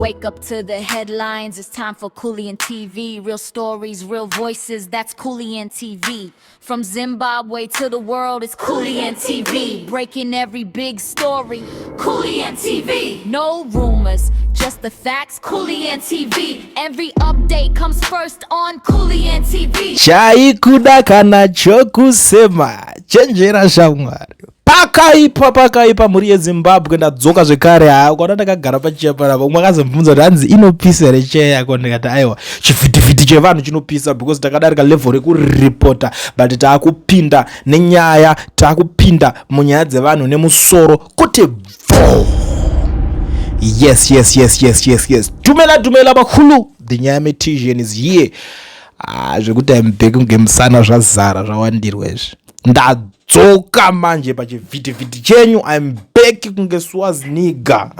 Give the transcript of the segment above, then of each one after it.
Wake up to the headlines, it's time for Cooley TV. Real stories, real voices, that's Cooley TV. From Zimbabwe to the world, it's Cooley TV. Breaking every big story, Cooley TV. No rumors, just the facts, Cooley TV. Every update comes first on Cooley TV. Chaikuda kana chokusema chenjera shamwari pakaipa muri yeZimbabwe ndadzoka zvekare kwana ndakagara pachiya panapa umwe akazobvunza kuti hanzi inopisa here cheya yako ndikati aiwa chivhitivhiti chevanhu chinopisa because takadarika level rekuripota but taakupinda nenyaya taakupinda munyaya dzevanhu nemusoro kuti bvo yes tumela bakulu the nyaya metisian is here zvekuti I'm back ngemusana zvazara zvawandirwa izvi ndadzoka manje pachivhitivhiti chenyu I'm back kunge swazniga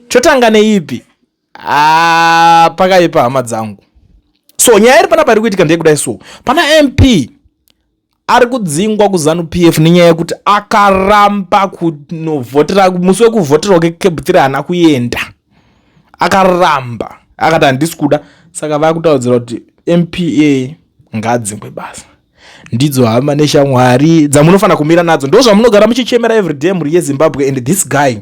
chotanga neipi pakaipa hama dzangu so nyaya iri panapa iri kuitika ndeyekudai so pana MP ari kudzingwa kuZANU-PF nenyaya yekuti akaramba kunovhotera musi wekuvhotera CAB3 haana kuenda akaramba akati handisi kuda saka vakutaudzira kuti MPA ngadzingwe basa ndidzo hama neshamwari dzamunofana kumira nadzo ndo zvamunogara muchichemera everyday muri yeZimbabwe and this guy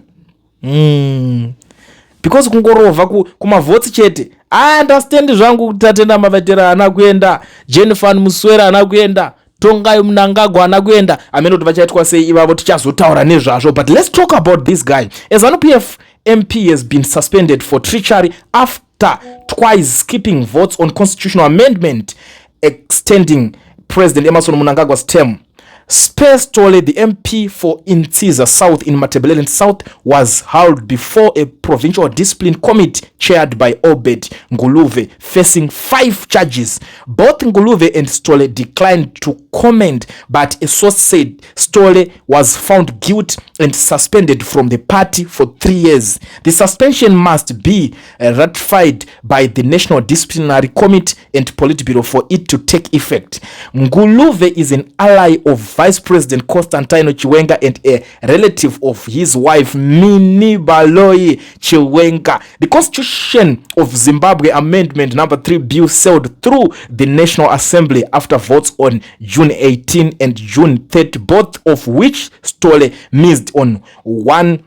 because kungorovha kumavhotsi chete I understand zvangu kuti Tatenda Mavatera haana kuenda, Jennifer Muswera haana kuenda, Tongai Mnangagwa haana kuenda. Ameno kuti vachaitwa sei ivavo tichazotaura nezvazvo, but let's talk about this guy. A ZANU-PF MP has been suspended for treachery after twice skipping votes on constitutional amendment extending President Emmerson Mnangagwa's term. Space Tole, the MP for Intsiza South in Matabeleland South, was held before a provincial discipline committee chaired by Obed Nguluve, facing 5 charges. Both Nguluve and Stole declined to comment, but a source said Stole was found guilty and suspended from the party for 3 years. The suspension must be ratified by the National Disciplinary Committee and Politburo for it to take effect. Nguluve is an ally of Vice President Constantino Chiwenga and a relative of his wife Mini Baloyi Chiwenga. The Constitution of Zimbabwe Amendment number 3 bill sailed through the National Assembly after votes on June 18 and June 30, both of which Stole missed on one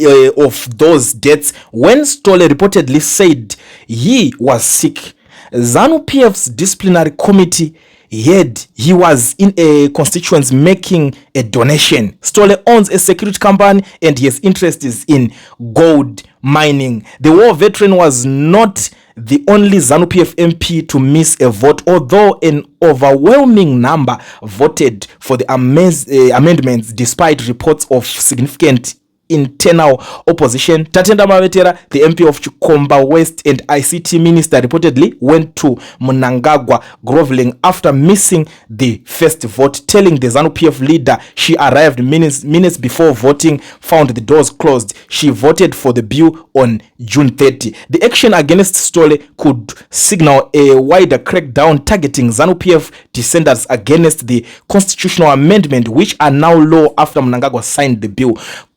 of those dates when Stole reportedly said he was sick. ZANU-PF's disciplinary committee he was in a constituency making a donation. Stole owns a security company and his interest is in gold mining. The war veteran was not the only ZANU-PF MP to miss a vote, although an overwhelming number voted for the amendments despite reports of significant internal opposition. Tatenda Mavatera, the MP of Chikomba West and ICT minister, reportedly went to Mnangagwa groveling after missing the first vote, telling the ZANU-PF leader she arrived minutes before voting found the doors closed. She voted for the bill on June 30. The action against Stole could signal a wider crackdown targeting ZANU-PF descendants against the constitutional amendment, which are now law after Mnangagwa signed the bill.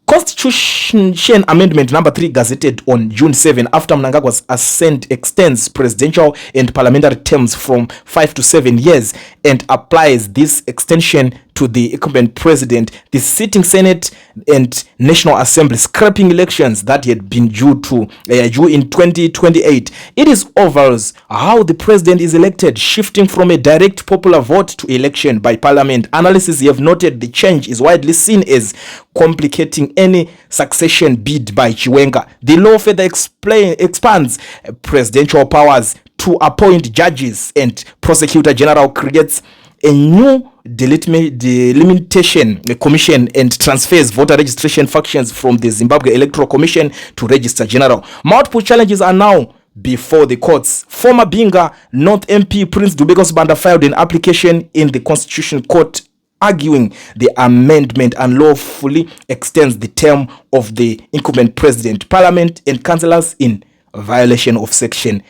Constitution Amendment number 3 gazetted on June 7 after Mnangagwa's ascent extends presidential and parliamentary terms from 5 to 7 years and applies this extension to the incumbent president, the sitting Senate and National Assembly, scrapping elections that had been due in 2028. It is obvious how the president is elected, shifting from a direct popular vote to election by parliament. Analysts have noted the change is widely seen as complicating any succession bid by Chiwenga. The law further expands presidential powers to appoint judges and prosecutor general, creates a new delimitation commission and transfers voter registration functions from the Zimbabwe Electoral Commission to Register General. Multiple challenges are now before the courts. Former Binga North MP Prince Dubeko Sibanda filed an application in the Constitution Court arguing the amendment unlawfully extends the term of the incumbent president, parliament and councillors in violation of section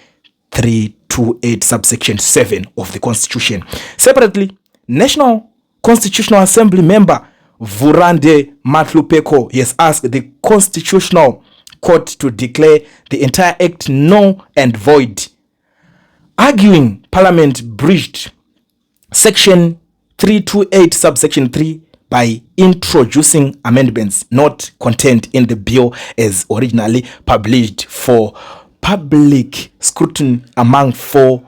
328 subsection 7 of the Constitution. Separately, National Constitutional Assembly member Vurande Matlupeko, he has asked the Constitutional Court to declare the entire act null and void, arguing Parliament breached Section 328 subsection 3 by introducing amendments not contained in the bill as originally published for public scrutiny among 4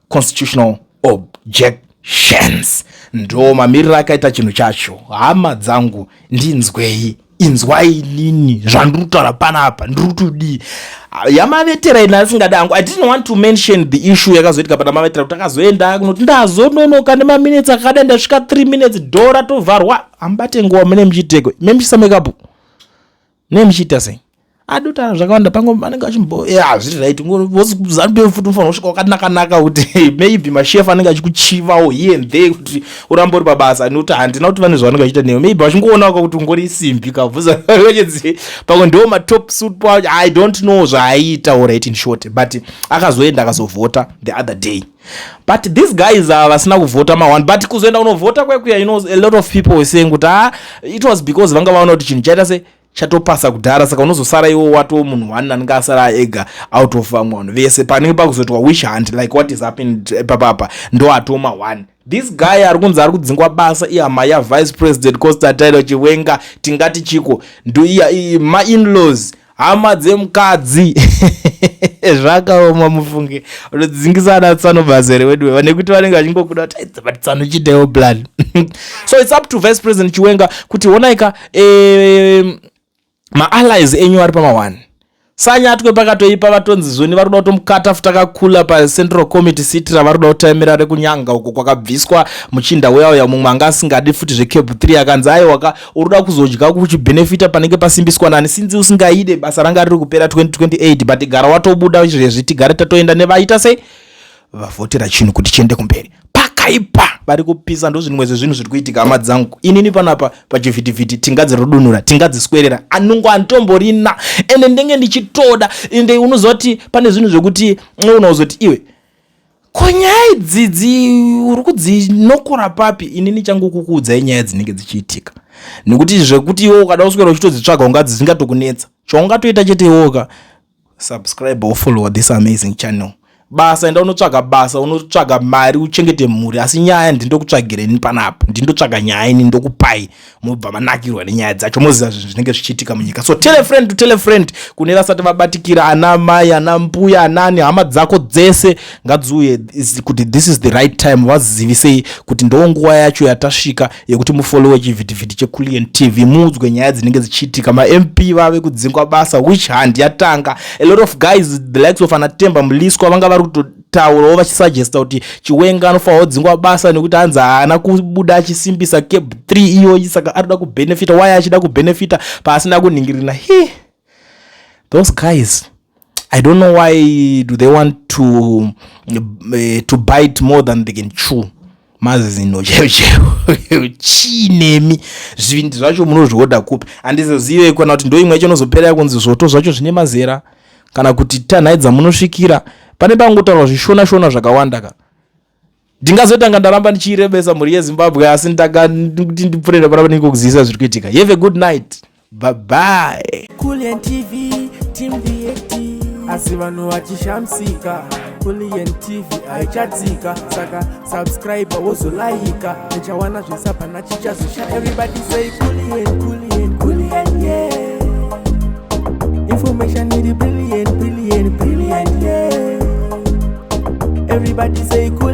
constitutional objections. Ndo mamirira akaita chinhu chacho. Hama dzangu ndinzwei, inzwai nini zvandinotaura panapa ndirikudi yamavetera ina asingadangu. I didn't want to mention the issue yakazoitika pana mavetera kuti akazoenda kunoti ndazononoka nemaminutes akada ndasvika 3 minutes dhora tovharwa. Ambate nguva mune muchiteko memuchisa makeup nemuchiita sei adota zvakawanda pango anenge achimbo zviri right ngozanbe futi unofanira kusvika wakanaka kuti maybe mashefu anenge achikuchivawo here and there kuti urambo uri pabasa nekuti handina kuti vane zvavanenge vachiita newe maybe vachingoonawo kuti ungori isimbi kabvuza wechedzi pango ndo matop suit pacho I don't know zvaaita alright in short but akazoenda akazovhota the other day. But these guys vasina kuvhota ma1 but kuzoenda unovhota kwekuya you know a lot of people were saying kuti it was because vanga vaona kuti chinhu chaita se chatopasa kudhara saka unozosara iwo wato munhu one anenge asara ega out of vamwe vanhu vese panenge pakuzotwa wish hunt like what is happened papapa ndo atoma one. This guy ari kunzi ari kudzingwa basa ihama yavice president Constantine Chiwenga tingati chiko ndo ma-in-laws hama dzemukadzi zvakaoma mufunge unodzingisana tsanobazere wedu nekuti vanenge vachingokuda kuti but tsanochitewo plan. So it's up to vice president Chiwenga kuti onaika ma-allies enyu ari pama1 sanyatwe pakatoipa vatonzi zoni vari kuda kutomukata futi akakula pacentral committee seat ravari kuda kutaimira rekunyanga uko kwakabviswa muchinda weya mumwe anga asingadi futi zveCAB3 akanzi aiwa uri kuda kuzodya kuchibenefita panenge pasimbiswa nani sinzi usingaide basa ranga riri kupera 2028 but gara watobuda izvezvi tigare tatoenda nevaita sei vavhotera chinhu kuti chiende kumberi pakaipa vari kupisa ndo zvimwe zvezvinhu zviri kuitika hama dzangu inini panapa pachivhitivhiti tingadzirudunura tingadziswerera anungo antomborina ende ndenge ndichitoda ende unozoti pane zvinhu zvekuti unozoti iwe konyaya idzidzi uri kudzinokora papi inini changu kukuudzai nyaya dzinenge dzichiitika nekuti zvekuti iwo ukada kuswera uchitodzitsvaga ungadzi dzingatokunetsa chaungatoita chete iwoka subscribe or follow this amazing channel. Basa enda unotsvaga basa unotsvaga mari uchengete mhuri asi nyaya ndindokutsvagireni panapa ndindotsvaga nyaya ini ndokupai mubva manakirwa nenyaya dzacho moziva zvinenge zvichiitika munyika. So tell a friend to tell a friend kune vasati vabatikira ana mai ana mbuya anani hama dzako dzese ngadziuye kuti this is the right time vazivisei kuti ndo nguva yacho yatasvika yekuti mufollowe chivhitivhiti cheCoolian TV mudzwe nyaya dzinenge dzichiitika ma-MP vave kudzingwa basa which hand yatanga a lot of guys the likes of Anatemba Mliswa vanga vari kutotaurawo vachisuggesta kuti Chiwenga anofanira kudzingwa basa nekuti hanzi haana kubuda achisimbisa CAB3 iyoyi saka ari kuda kubenefita why achida kubenefita paasina kuningirina those guys I don't know why do they want to bite more than they can chew. Mazino cheo chinemi zvindi zvacho munozvoda kupi handizozive ikona kuti ndo imwe yacho nozopera kunzi zvoto zvacho zvine mazera kana kuti tanhai dzamunosvikira pane pangotaurwa zvishona zvakawanda ka ndingazotanga ndaramba ndichirebesa mhuri yeZimbabwe asi ndipurera parapa ndingokuziisa zviri kuitika. Have a good night, bye bye. Coolian TV team VAT asi vanhu vachishamsika Coolian TV haichatsika saka subscribe wozolaika nechawana zvisapana chichazosha everybody say Coolian yeah information is brilliant yeah everybody say Coolian.